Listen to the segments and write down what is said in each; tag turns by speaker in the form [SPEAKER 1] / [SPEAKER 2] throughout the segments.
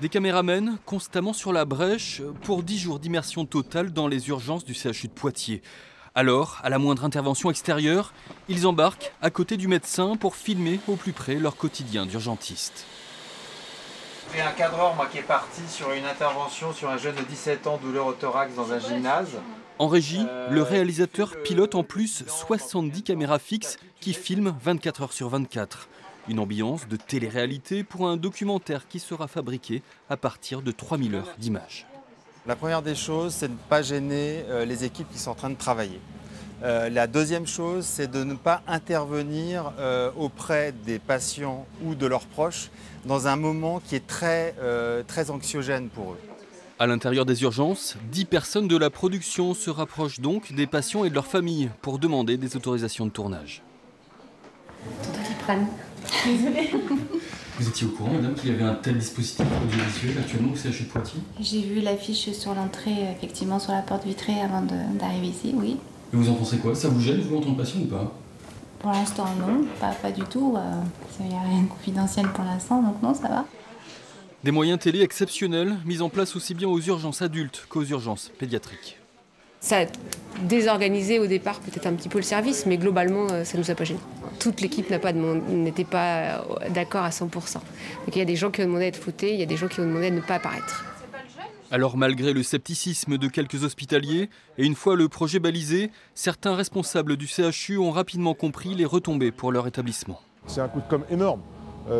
[SPEAKER 1] Des caméramens constamment sur la brèche pour 10 jours d'immersion totale dans les urgences du CHU de Poitiers. Alors, à la moindre intervention extérieure, ils embarquent à côté du médecin pour filmer au plus près leur quotidien d'urgentiste.
[SPEAKER 2] J'ai un cadreur qui est parti sur une intervention sur un jeune de 17 ans, douleur au thorax dans un gymnase.
[SPEAKER 1] En régie, le réalisateur pilote en plus 70 caméras fixes qui filment 24 heures sur 24. Une ambiance de télé-réalité pour un documentaire qui sera fabriqué à partir de 3000 heures d'images.
[SPEAKER 3] La première des choses, c'est de ne pas gêner les équipes qui sont en train de travailler. La deuxième chose, c'est de ne pas intervenir auprès des patients ou de leurs proches dans un moment qui est très anxiogène pour eux.
[SPEAKER 1] À l'intérieur des urgences, 10 personnes de la production se rapprochent donc des patients et de leurs familles pour demander des autorisations de tournage.
[SPEAKER 4] C'est toi qui prennent. Désolée.
[SPEAKER 1] Vous étiez au courant, madame, qu'il y avait un tel dispositif audiovisuel actuellement au CHU de Poitiers?
[SPEAKER 4] J'ai vu l'affiche sur l'entrée, effectivement, sur la porte vitrée avant d'arriver ici, oui.
[SPEAKER 1] Et vous en pensez quoi? Ça vous gêne, vous, en tant que patient ou pas?
[SPEAKER 4] Pour l'instant, non, pas du tout. Il n'y a rien de confidentiel pour l'instant, donc non, ça va.
[SPEAKER 1] Des moyens télé exceptionnels mis en place aussi bien aux urgences adultes qu'aux urgences pédiatriques.
[SPEAKER 5] Ça a désorganisé au départ peut-être un petit peu le service, mais globalement, ça ne nous a pas gênés. Toute l'équipe n'était pas d'accord à 100%. Donc il y a des gens qui ont demandé à être floutés, il y a des gens qui ont demandé à ne pas apparaître.
[SPEAKER 1] Alors malgré le scepticisme de quelques hospitaliers, et une fois le projet balisé, certains responsables du CHU ont rapidement compris les retombées pour leur établissement.
[SPEAKER 6] C'est un coup de com' énorme.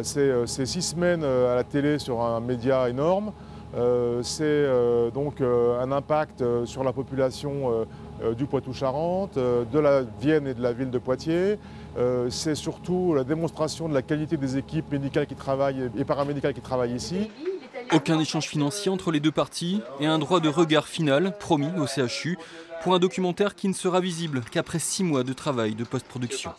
[SPEAKER 6] C'est 6 semaines à la télé sur un média énorme. C'est donc un impact sur la population du Poitou-Charentes, de la Vienne et de la ville de Poitiers. C'est surtout la démonstration de la qualité des équipes médicales qui travaillent et paramédicales qui travaillent ici.
[SPEAKER 1] Aucun échange financier entre les deux parties et un droit de regard final promis au CHU pour un documentaire qui ne sera visible qu'après 6 mois de travail de post-production.